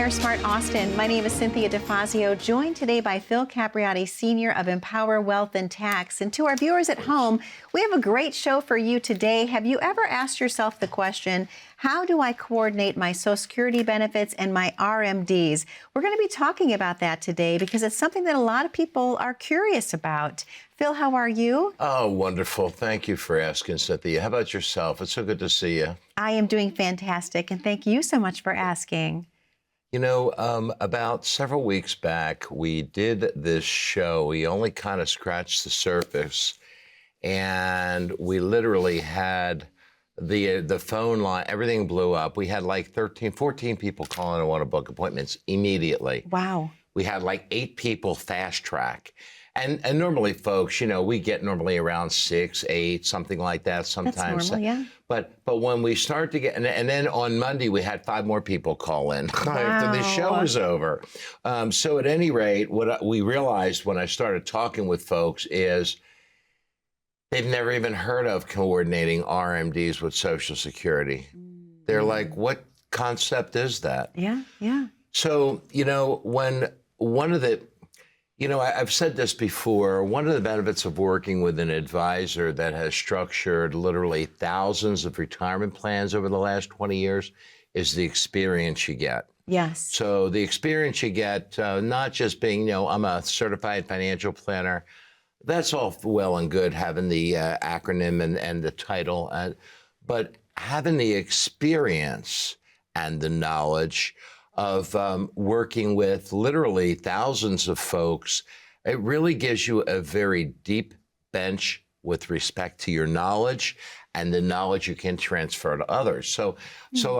Fire Smart Austin. My name is Cynthia DeFazio, joined today by Phil Capriotti Sr. of Empower Wealth and Tax. And to our viewers at home, we have a great show for you today. Have you ever asked yourself the question, how do I coordinate my Social Security benefits and my RMDs? We're going to be talking about that today because it's something that a lot of people are curious about. Phil, how are you? Oh, wonderful. Thank you for asking, Cynthia. How about yourself? It's so good to see you. I am doing fantastic, and thank you so much for asking. You know, about several weeks back, we did this show. We only kind of scratched the surface, and we literally had the phone line, everything blew up. We had like 13, 14 people calling and want to book appointments immediately. Wow. We had like 8 people fast track. And normally, folks, you know, we get normally around 6, 8, something like that sometimes. That's normal, yeah. But when we start to get, and then on Monday, we had 5 more people call in after the show was over. So at any rate, what we realized when I started talking with folks is they've never even heard of coordinating RMDs with Social Security. They're like, what concept is that? Yeah, yeah. So, you know, when one of the, you know, I've said this before, one of the benefits of working with an advisor that has structured literally thousands of retirement plans over the last 20 years is the experience you get. Yes. So the experience you get, not just being, you know, I'm a certified financial planner. That's all well and good, having the acronym and the title, but having the experience and the knowledge of working with literally thousands of folks, it really gives you a very deep bench with respect to your knowledge and the knowledge you can transfer to others. So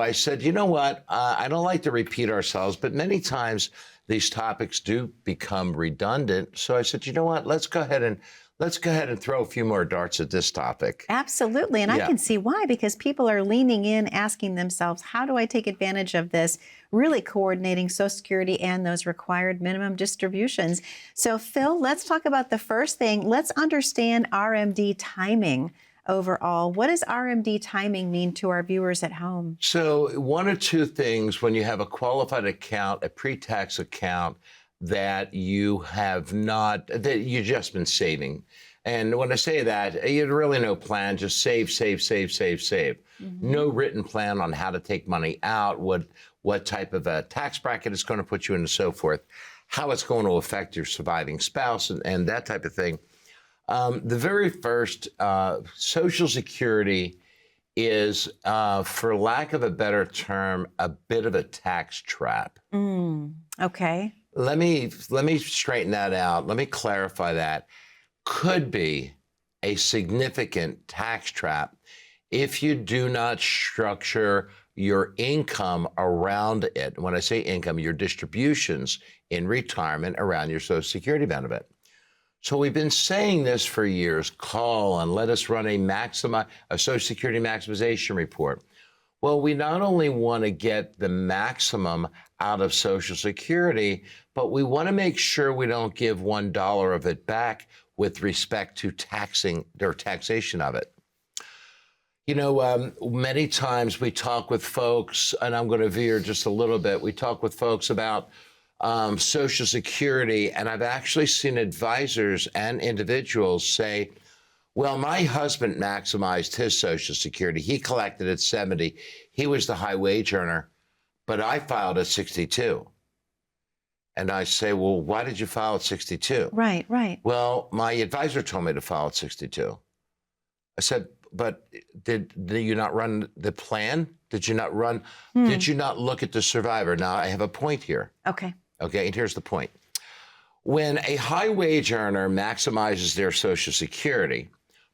I said, you know what, I don't like to repeat ourselves, but many times these topics do become redundant. So I said, you know what, let's go ahead and throw a few more darts at this topic. Absolutely. And I can see why, because people are leaning in, asking themselves, how do I take advantage of this? Really coordinating Social Security and those required minimum distributions. So, Phil, let's talk about the first thing. Let's understand RMD timing overall. What does RMD timing mean to our viewers at home? So, one or two things when you have a qualified account, a pre-tax account, that you have not, that you've just been saving. And when I say that, you had really no plan, just save, save, save, save, save. No written plan on how to take money out, what type of a tax bracket it's going to put you in and so forth, how it's going to affect your surviving spouse and that type of thing. The very first, Social Security is, for lack of a better term, a bit of a tax trap. Okay. Let me straighten that out. Let me clarify that. Could be a significant tax trap if you do not structure your income around it. When I say income, your distributions in retirement around your Social Security benefit. So we've been saying this for years. Call and let us run a Social Security maximization report. Well, we not only want to get the maximum out of Social Security, but we want to make sure we don't give $1 of it back with respect to taxation of it. You know, many times we talk with folks, and I'm going to veer just a little bit, we talk with folks about Social Security, and I've actually seen advisors and individuals say, well, my husband maximized his Social Security. He collected at 70. He was the high wage earner, but I filed at 62. And I say, well, why did you file at 62? Right, right. Well, my advisor told me to file at 62. I said, but did you not run the plan? Did you not look at the survivor? Now, I have a point here. Okay. Okay, and here's the point. When a high wage earner maximizes their Social Security,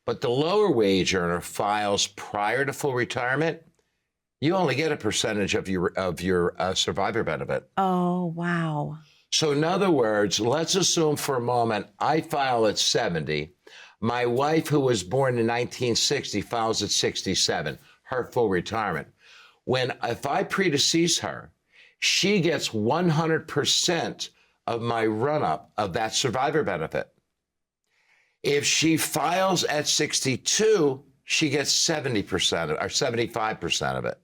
but the lower wage earner files prior to full retirement, you only get a percentage of your survivor benefit. Oh, wow. So in other words, let's assume for a moment I file at 70. My wife, who was born in 1960, files at 67, her full retirement. If I predecease her, she gets 100% of my run-up of that survivor benefit. If she files at 62, she gets 70% or 75% of it.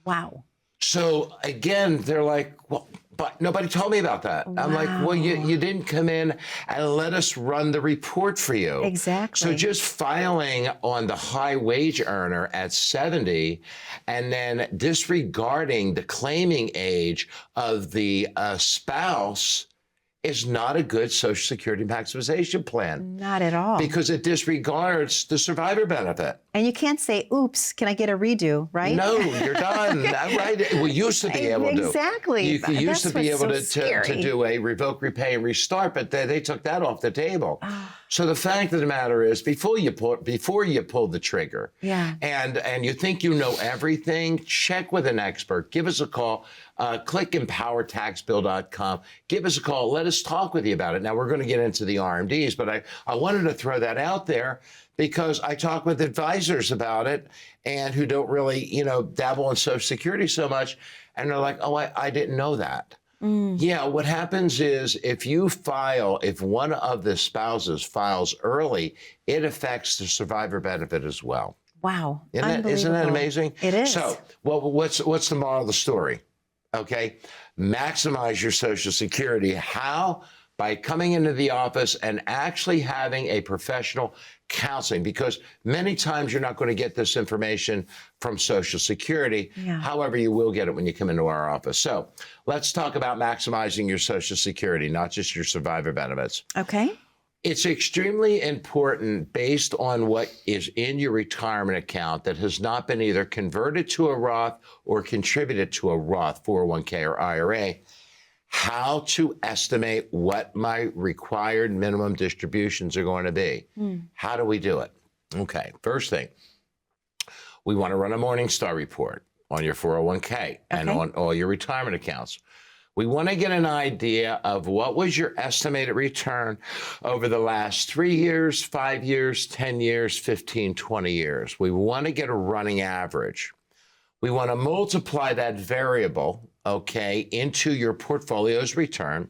Wow. So again, they're like, well, but nobody told me about that. Wow. I'm like, well, you didn't come in and let us run the report for you. Exactly. So just filing on the high wage earner at 70 and then disregarding the claiming age of the spouse is not a good Social Security maximization plan. Not at all. Because it disregards the survivor benefit. And you can't say, oops, can I get a redo, right? No, you're done. Right? We used to be able to. Exactly. You used to be able to do a revoke, repay, and restart, but they took that off the table. So the fact of the matter is, before you pull the trigger, and you think you know everything, check with an expert. Give us a call. Click empowertaxbill.com. Give us a call. Let us talk with you about it. Now, we're going to get into the RMDs, but I wanted to throw that out there because I talk with advisors about it and who don't really, dabble in Social Security so much. And they're like, oh, I didn't know that. Yeah, what happens is if one of the spouses files early, it affects the survivor benefit as well. Wow. Isn't that amazing? It is. So what's the moral of the story? Okay, maximize your Social Security. How? By coming into the office and actually having a professional counseling, because many times you're not going to get this information from Social Security. However, you will get it when you come into our office. So let's talk about maximizing your Social Security, not just your survivor benefits. Okay. It's extremely important based on what is in your retirement account that has not been either converted to a Roth or contributed to a Roth 401k or IRA, how to estimate what my required minimum distributions are going to be. How do we do it? Okay, first thing, we want to run a Morningstar report on your 401k and on all your retirement accounts. We want to get an idea of what was your estimated return over the last 3 years, 5 years, 10 years, 15, 20 years. We want to get a running average. We want to multiply that variable, into your portfolio's return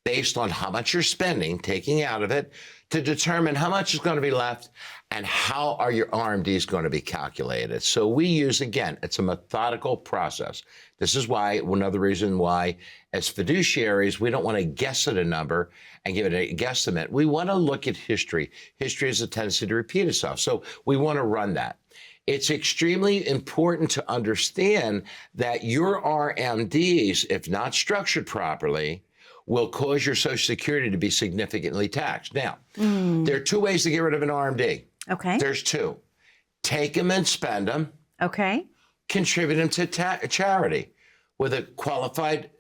based on how much you're spending, taking out of it, to determine how much is going to be left and how are your RMDs going to be calculated. So we use, again, it's a methodical process. This is why, another reason why, as fiduciaries, we don't want to guess at a number and give it a guesstimate. We want to look at history. History has a tendency to repeat itself. So we want to run that. It's extremely important to understand that your RMDs, if not structured properly, will cause your Social Security to be significantly taxed. Now, there are two ways to get rid of an RMD. Okay. There's two. Take them and spend them. Okay. Contribute them to charity with a qualified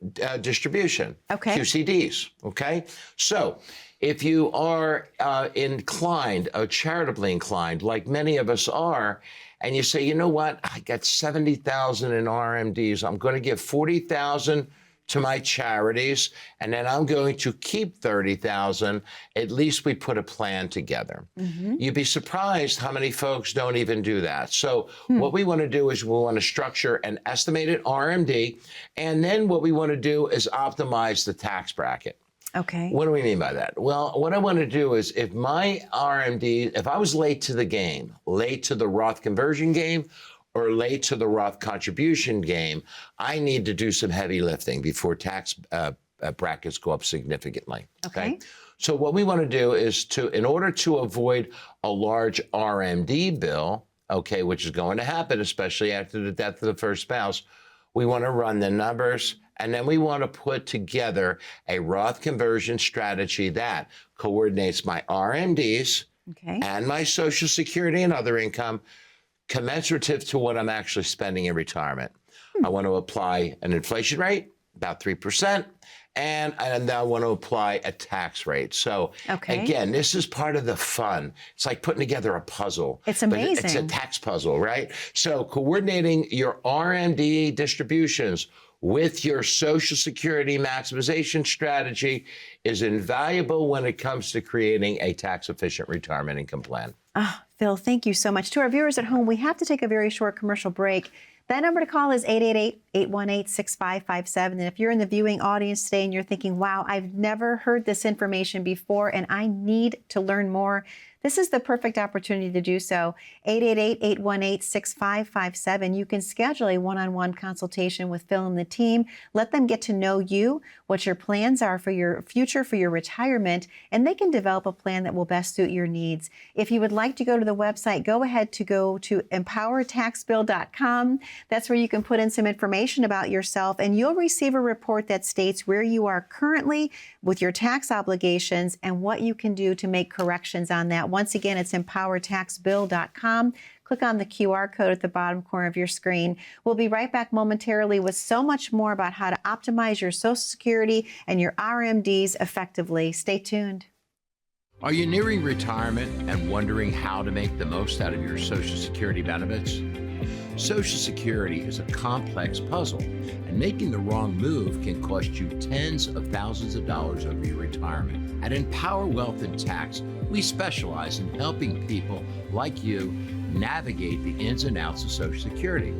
distribution. Okay. QCDs. Okay. So if you are inclined, charitably inclined, like many of us are, and you say, you know what, I got 70,000 in RMDs. I'm going to give 40,000 to my charities, and then I'm going to keep 30,000. At least we put a plan together. You'd be surprised how many folks don't even do that. So what we want to do is we want to structure an estimated RMD, and then what we want to do is optimize the tax bracket. Okay. What do we mean by that? Well, what I want to do is if my RMD, if I was late to the game, late to the Roth conversion game, or late to the Roth contribution game, I need to do some heavy lifting before tax brackets go up significantly. Okay. So what we want to do is in order to avoid a large RMD bill, which is going to happen, especially after the death of the first spouse, we want to run the numbers, and then we want to put together a Roth conversion strategy that coordinates my RMDs and my Social Security and other income commensurative to what I'm actually spending in retirement. I want to apply an inflation rate, about 3%, and I want to apply a tax rate. So again, this is part of the fun. It's like putting together a puzzle. It's amazing. But it's a tax puzzle, right? So coordinating your RMD distributions with your Social Security maximization strategy is invaluable when it comes to creating a tax-efficient retirement income plan. Phil, thank you so much. To our viewers at home, we have to take a very short commercial break. That number to call is 888-818-6557. And if you're in the viewing audience today and you're thinking, wow, I've never heard this information before and I need to learn more, this is the perfect opportunity to do so. 888-818-6557. You can schedule a one-on-one consultation with Phil and the team. Let them get to know you, what your plans are for your future, for your retirement, and they can develop a plan that will best suit your needs. If you would like to go to the website, go ahead to go to empowertaxbill.com. That's where you can put in some information about yourself, and you'll receive a report that states where you are currently with your tax obligations and what you can do to make corrections on that. Once again, it's empowertaxbill.com. Click on the QR code at the bottom corner of your screen. We'll be right back momentarily with so much more about how to optimize your Social Security and your RMDs effectively. Stay tuned. Are you nearing retirement and wondering how to make the most out of your Social Security benefits? Social Security is a complex puzzle, and making the wrong move can cost you tens of thousands of dollars over your retirement. At Empower Wealth and Tax, we specialize in helping people like you navigate the ins and outs of Social Security.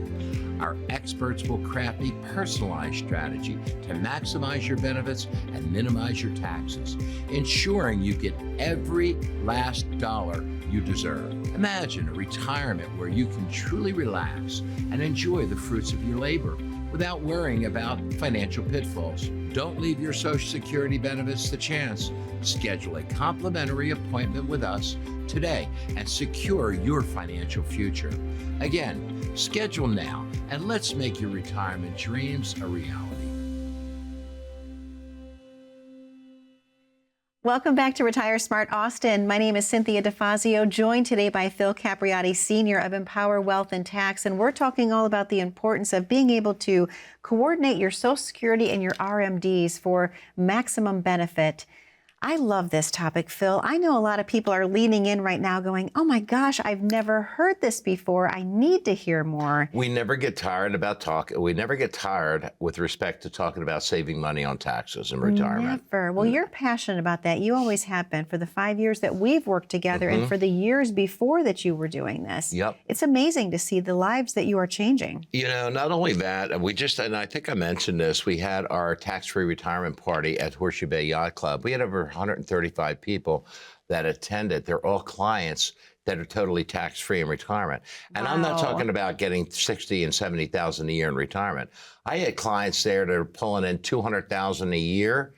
Our experts will craft a personalized strategy to maximize your benefits and minimize your taxes, ensuring you get every last dollar you deserve. Imagine a retirement where you can truly relax and enjoy the fruits of your labor without worrying about financial pitfalls. Don't leave your Social Security benefits to chance. Schedule a complimentary appointment with us today and secure your financial future. Again, schedule now and let's make your retirement dreams a reality. Welcome back to Retire Smart Austin. My name is Cynthia DeFazio, joined today by Phil Capriotti Sr. of Empower Wealth and Tax, and we're talking all about the importance of being able to coordinate your Social Security and your RMDs for maximum benefit. I love this topic, Phil. I know a lot of people are leaning in right now going, oh my gosh, I've never heard this before. I need to hear more. We never get tired about talking. We never get tired with respect to talking about saving money on taxes and retirement. Never. Well, you're passionate about that. You always have been for the 5 years that we've worked together and for the years before that you were doing this. Yep. It's amazing to see the lives that you are changing. You know, not only that, and I think I mentioned this, we had our tax-free retirement party at Horseshoe Bay Yacht Club. We had over 135 people that attended. They're all clients that are totally tax-free in retirement. And I'm not talking about getting $60,000 and $70,000 a year in retirement. I had clients there that are pulling in $200,000 a year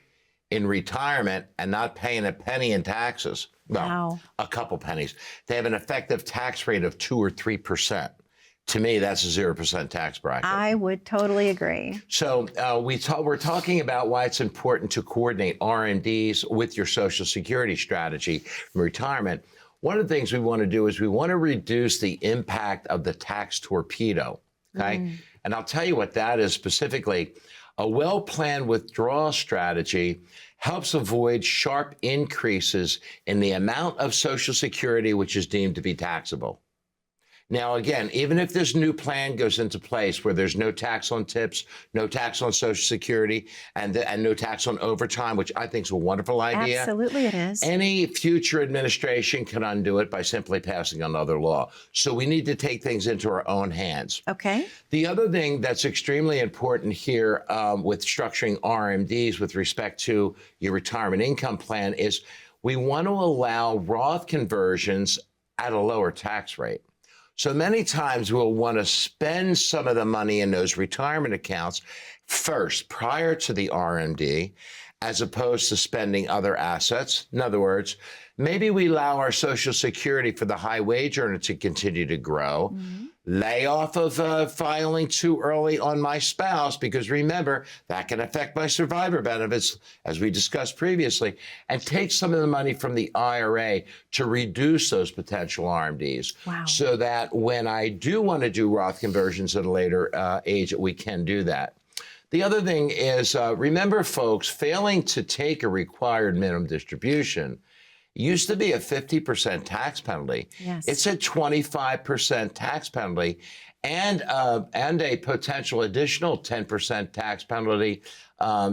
in retirement and not paying a penny in taxes. Well, a couple pennies. They have an effective tax rate of 2 or 3%. To me, that's a 0% tax bracket. I would totally agree. So we're talking about why it's important to coordinate RMDs with your Social Security strategy from retirement. One of the things we want to do is we want to reduce the impact of the tax torpedo, okay? And I'll tell you what that is specifically. A well-planned withdrawal strategy helps avoid sharp increases in the amount of Social Security which is deemed to be taxable. Now, again, even if this new plan goes into place where there's no tax on tips, no tax on Social Security, and no tax on overtime, which I think is a wonderful idea. Absolutely it is. Any future administration can undo it by simply passing another law. So we need to take things into our own hands. Okay. The other thing that's extremely important here with structuring RMDs with respect to your retirement income plan is we want to allow Roth conversions at a lower tax rate. So many times we'll want to spend some of the money in those retirement accounts first, prior to the RMD, as opposed to spending other assets. In other words, maybe we allow our Social Security for the high wage earner to continue to grow, lay off of filing too early on my spouse, because remember, that can affect my survivor benefits, as we discussed previously, and take some of the money from the IRA to reduce those potential RMDs. Wow. So that when I do want to do Roth conversions at a later age, we can do that. The other thing is, remember, folks, failing to take a required minimum distribution used to be a 50% tax penalty. Yes. It's a 25% tax penalty and a potential additional 10% tax penalty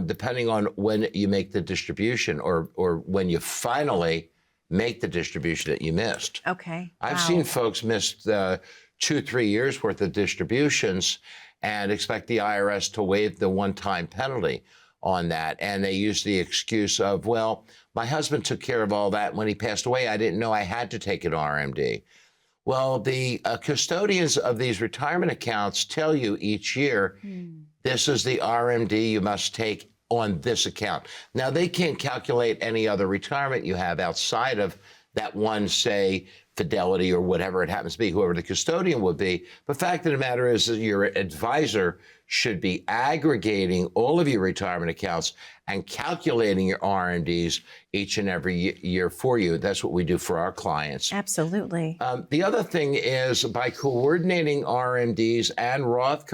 depending on when you make the distribution or when you finally make the distribution that you missed. Okay. I've seen folks miss 2-3 years worth of distributions, and expect the IRS to waive the one-time penalty on that. And they use the excuse of, well, my husband took care of all that. When he passed away, I didn't know I had to take an RMD. Well, the custodians of these retirement accounts tell you each year, this is the RMD you must take on this account. Now, they can't calculate any other retirement you have outside of that one, say, Fidelity or whatever it happens to be, whoever the custodian would be. But fact of the matter is that your advisor should be aggregating all of your retirement accounts and calculating your RMDs each and every year for you. That's what we do for our clients. Absolutely. The other thing is by coordinating RMDs and Roth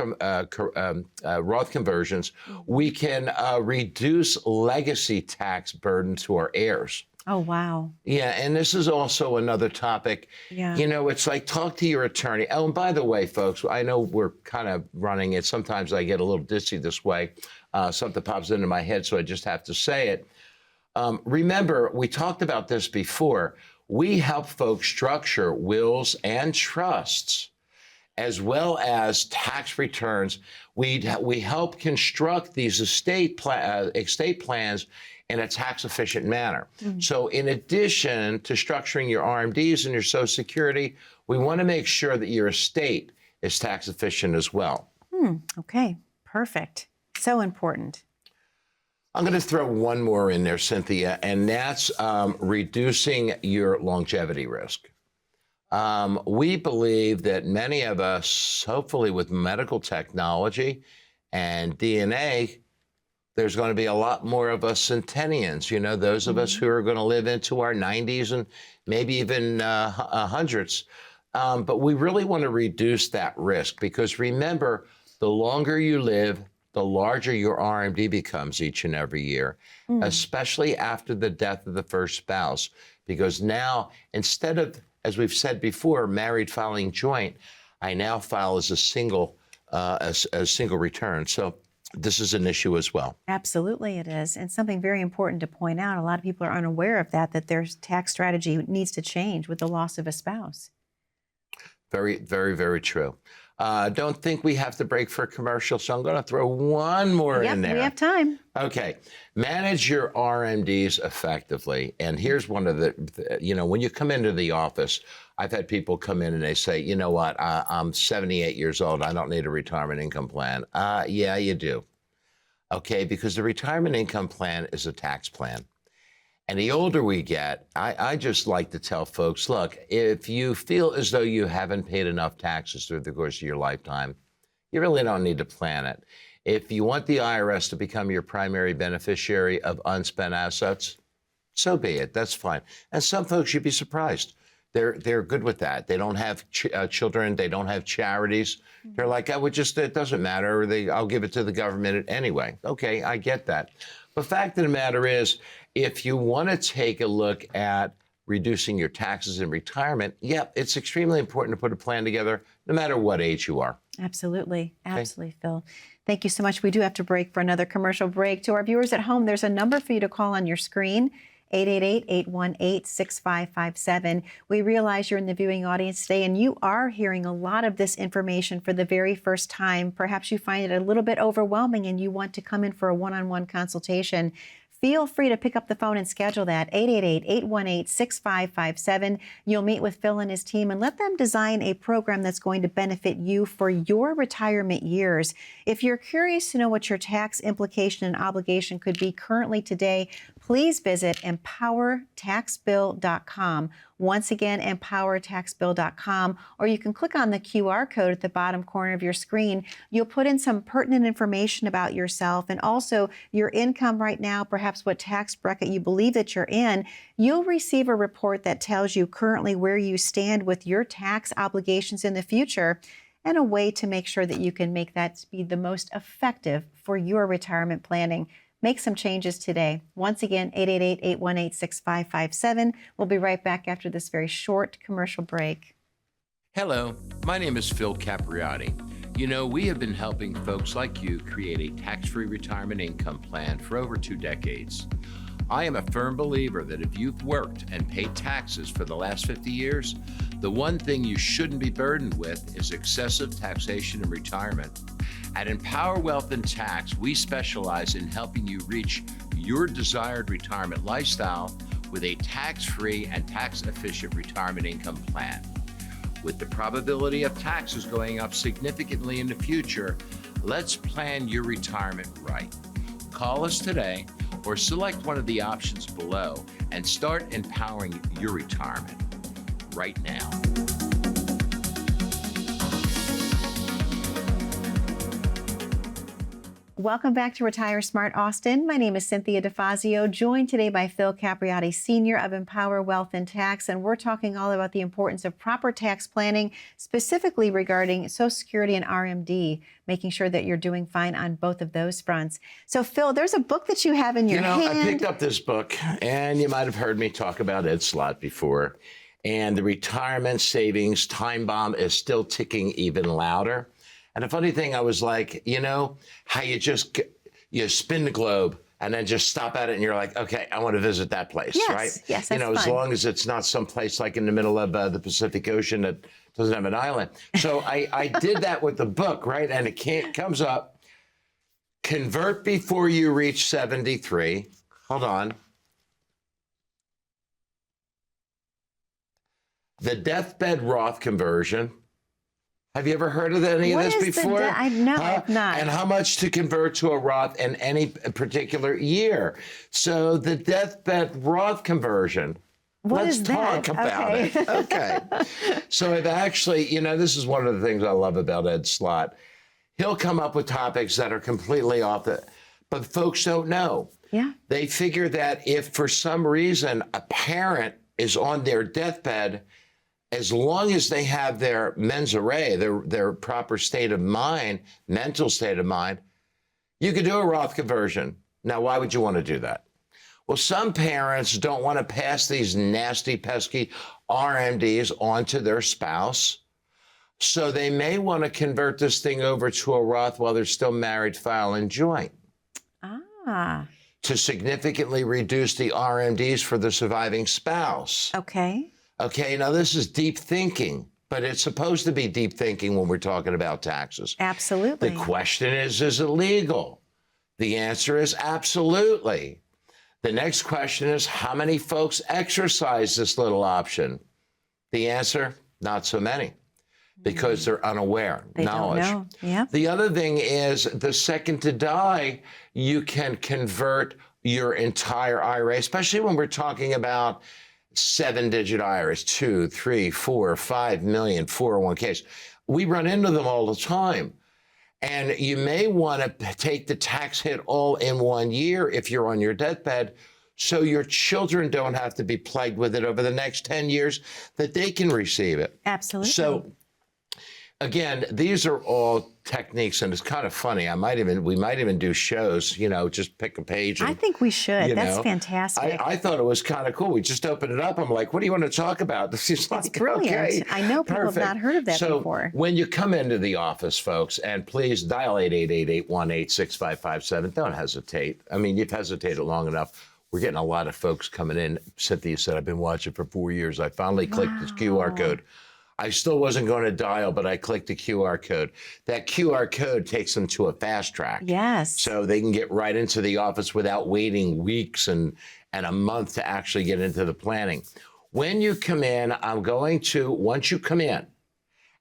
conversions, we can reduce legacy tax burden to our heirs. Oh, wow. Yeah, and this is also another topic. Yeah. You know, it's like talk to your attorney. Oh, and by the way, folks, I know we're kind of running it. Sometimes I get a little dizzy this way. Something pops into my head, so I just have to say it. Remember, we talked about this before. We help folks structure wills and trusts as well as tax returns. We help construct these estate plans in a tax-efficient manner. So in addition to structuring your RMDs and your Social Security, we want to make sure that your estate is tax-efficient as well. Okay, perfect. So important. I'm going to throw one more in there, Cynthia, and that's reducing your longevity risk. We believe that many of us, hopefully with medical technology and DNA, there's going to be a lot more of us centennials, you know, those of us who are going to live into our 90s and maybe even hundreds. But we really want to reduce that risk because remember, the longer you live, the larger your RMD becomes each and every year, especially after the death of the first spouse. Because now, instead of, as we've said before, married filing joint, I now file as a single return. So this is an issue as well. Absolutely it is. And something very important to point out, a lot of people are unaware of that their tax strategy needs to change with the loss of a spouse. Very, very, very true. Don't think we have to break for a commercial, so I'm going to throw one more in there. We have time. Okay. Manage your RMDs effectively. And here's one of the, you know, when you come into the office, I've had people come in and they say, you know what, I'm 78 years old. I don't need a retirement income plan. Yeah, you do. Okay, because the retirement income plan is a tax plan. And the older we get, I just like to tell folks, look, if you feel as though you haven't paid enough taxes through the course of your lifetime, you really don't need to plan it. If you want the IRS to become your primary beneficiary of unspent assets, so be it. That's fine. And some folks, you'd be surprised. They're good with that. They don't have children. They don't have charities. They're like, it doesn't matter. I'll give it to the government anyway. Okay, I get that. But fact of the matter is, if you want to take a look at reducing your taxes in retirement, it's extremely important to put a plan together no matter what age you are. Absolutely. Absolutely, okay. Phil. Thank you so much. We do have to break for another commercial break. To our viewers at home, there's a number for you to call on your screen, 888-818-6557. We realize you're in the viewing audience today and you are hearing a lot of this information for the very first time. Perhaps you find it a little bit overwhelming and you want to come in for a one-on-one consultation. Feel free to pick up the phone and schedule that, 888-818-6557. You'll meet with Phil and his team and let them design a program that's going to benefit you for your retirement years. If you're curious to know what your tax implication and obligation could be currently today, please visit empowertaxbill.com. Once again, empowertaxbill.com, or you can click on the QR code at the bottom corner of your screen. You'll put in some pertinent information about yourself and also your income right now, perhaps what tax bracket you believe that you're in. You'll receive a report that tells you currently where you stand with your tax obligations in the future and a way to make sure that you can make that be the most effective for your retirement planning. Make some changes today. Once again, 888-818-6557. We'll be right back after this very short commercial break. Hello, my name is Phil Capriotti. You know, we have been helping folks like you create a tax-free retirement income plan for over 2 decades. I am a firm believer that if you've worked and paid taxes for the last 50 years, the one thing you shouldn't be burdened with is excessive taxation in retirement. At Empower Wealth and Tax, we specialize in helping you reach your desired retirement lifestyle with a tax-free and tax-efficient retirement income plan. With the probability of taxes going up significantly in the future, let's plan your retirement right. Call us today or select one of the options below and start empowering your retirement right now. Welcome back to Retire Smart Austin. My name is Cynthia DeFazio, joined today by Phil Capriotti Sr. of Empower Wealth and Tax, and we're talking all about the importance of proper tax planning, specifically regarding Social Security and RMD, making sure that you're doing fine on both of those fronts. So, Phil, there's a book that you have in your hand. I picked up this book, and you might have heard me talk about Ed Slott before, and the retirement savings time bomb is still ticking even louder. And the funny thing, I was like, you know, how you spin the globe and then just stop at it and you're like, okay, I want to visit that place, right? Yes, you know, that's as long as it's not someplace like in the middle of the Pacific Ocean that doesn't have an island. So I did that with the book, right? And it comes up, convert before you reach 73. Hold on. The deathbed Roth conversion. Have you ever heard of any of this before? No, I've not. And how much to convert to a Roth in any particular year? So the deathbed Roth conversion. Let's talk about it. Okay. So I've actually, you know, this is one of the things I love about Ed Slott. He'll come up with topics that are completely but folks don't know. Yeah. They figure that if for some reason a parent is on their deathbed, as long as they have their mens rea, their proper state of mind, mental state of mind, you could do a Roth conversion. Now, why would you want to do that? Well, some parents don't want to pass these nasty, pesky RMDs onto their spouse. So they may want to convert this thing over to a Roth while they're still married, filing joint. To significantly reduce the RMDs for the surviving spouse. Okay. Okay, now this is deep thinking, but it's supposed to be deep thinking when we're talking about taxes. Absolutely. The question is it legal? The answer is absolutely. The next question is, how many folks exercise this little option? The answer, not so many, because they're unaware. Knowledge. Don't know. Yep. The other thing is, the second to die, you can convert your entire IRA, especially when we're talking about 7-digit IRAs, 2, 3, 4, 5 million 401ks. We run into them all the time. And you may want to take the tax hit all in 1 year if you're on your deathbed, so your children don't have to be plagued with it over the next 10 years, that they can receive it. Absolutely. So again, these are all techniques, and it's kind of funny. We might even do shows, you know, just pick a page. And, I think we should. That's fantastic. I thought it was kind of cool. We just opened it up. I'm like, what do you want to talk about? This is like, brilliant. Okay, I know people have not heard of that before. When you come into the office, folks, and please dial 888-818-6557. Don't hesitate. I mean, you've hesitated long enough. We're getting a lot of folks coming in. Cynthia said, I've been watching for 4 years. I finally clicked this QR code. I still wasn't going to dial, but I clicked the QR code. That QR code takes them to a fast track. Yes. So they can get right into the office without waiting weeks and a month to actually get into the planning. When you come in, once you come in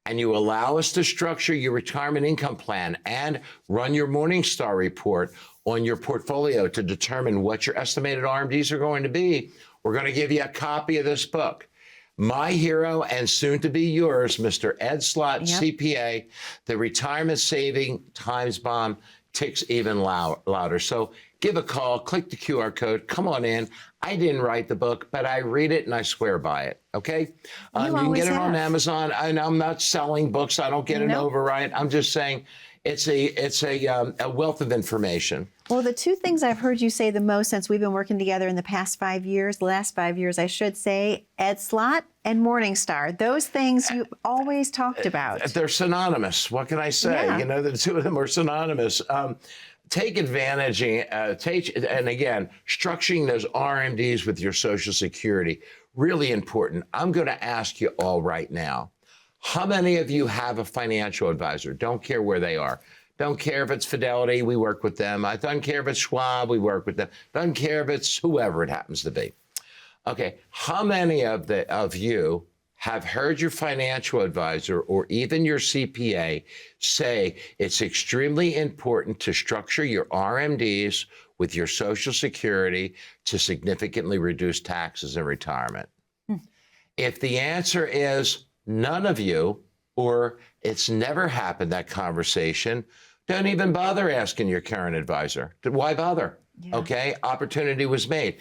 and you allow us to structure your retirement income plan and run your Morningstar report on your portfolio to determine what your estimated RMDs are going to be, we're going to give you a copy of this book. My hero and soon to be yours, Mr. Ed Slott, CPA, the retirement saving times bomb ticks even louder. So give a call, click the QR code, come on in. I didn't write the book, but I read it and I swear by it, okay? You can get it on Amazon. And I'm not selling books. I don't get an override. I'm just saying it's a wealth of information. Well, the two things I've heard you say the most since we've been working together in the last 5 years, I should say, Ed Slott and Morningstar. Those things you always talked about. They're synonymous. What can I say? Yeah. You know, the two of them are synonymous. take advantage, and again, structuring those RMDs with your Social Security, really important. I'm going to ask you all right now, how many of you have a financial advisor? Don't care where they are. Don't care if it's Fidelity, we work with them. I don't care if it's Schwab, we work with them. Don't care if it's whoever it happens to be. Okay, how many of you have heard your financial advisor or even your CPA say it's extremely important to structure your RMDs with your Social Security to significantly reduce taxes in retirement? If the answer is none of you, or it's never happened, that conversation, don't even bother asking your current advisor. Why bother? Yeah. Okay, opportunity was made.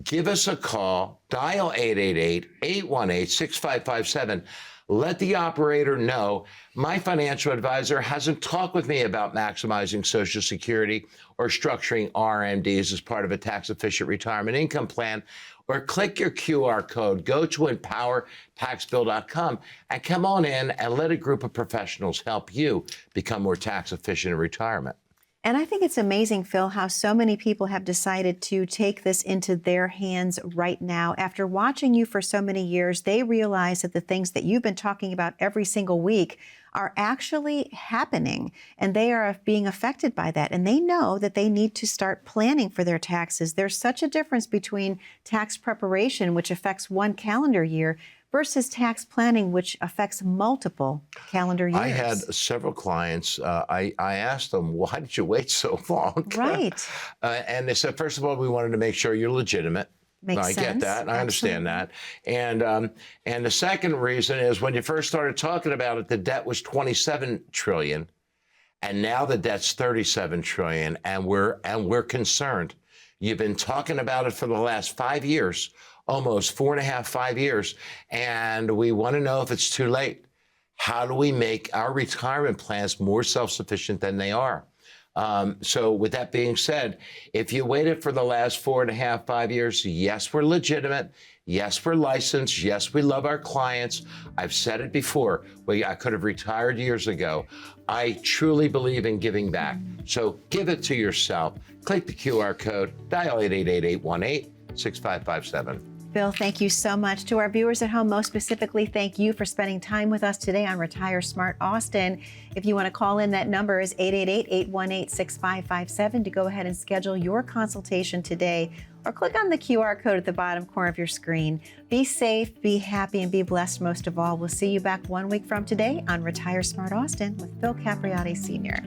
Give us a call, dial 888-818-6557. Let the operator know my financial advisor hasn't talked with me about maximizing Social Security or structuring RMDs as part of a tax-efficient retirement income plan. Or click your QR code, go to empowertaxbill.com and come on in and let a group of professionals help you become more tax efficient in retirement. And I think it's amazing, Phil, how so many people have decided to take this into their hands right now. After watching you for so many years, they realize that the things that you've been talking about every single week are actually happening, and they are being affected by that. And they know that they need to start planning for their taxes. There's such a difference between tax preparation, which affects one calendar year, versus tax planning, which affects multiple calendar years. I had several clients. I asked them, why did you wait so long? Right. And they said, first of all, we wanted to make sure you're legitimate. Makes sense. I get that. I understand that. And the second reason is when you first started talking about it, the debt was $27 trillion, and now the debt's $37 trillion, and we're concerned. You've been talking about it for the last 5 years, almost 4.5, 5 years, and we want to know if it's too late. How do we make our retirement plans more self-sufficient than they are? So with that being said, if you waited for the last 4.5, 5 years, yes, we're legitimate. Yes, we're licensed. Yes, we love our clients. I've said it before. I could have retired years ago. I truly believe in giving back. So give it to yourself. Click the QR code, dial 888-818-6557. Phil, thank you so much. To our viewers at home, most specifically, thank you for spending time with us today on Retire Smart Austin. If you want to call in, that number is 888-818-6557 to go ahead and schedule your consultation today, or click on the QR code at the bottom corner of your screen. Be safe, be happy, and be blessed most of all. We'll see you back 1 week from today on Retire Smart Austin with Phil Capriotti Sr.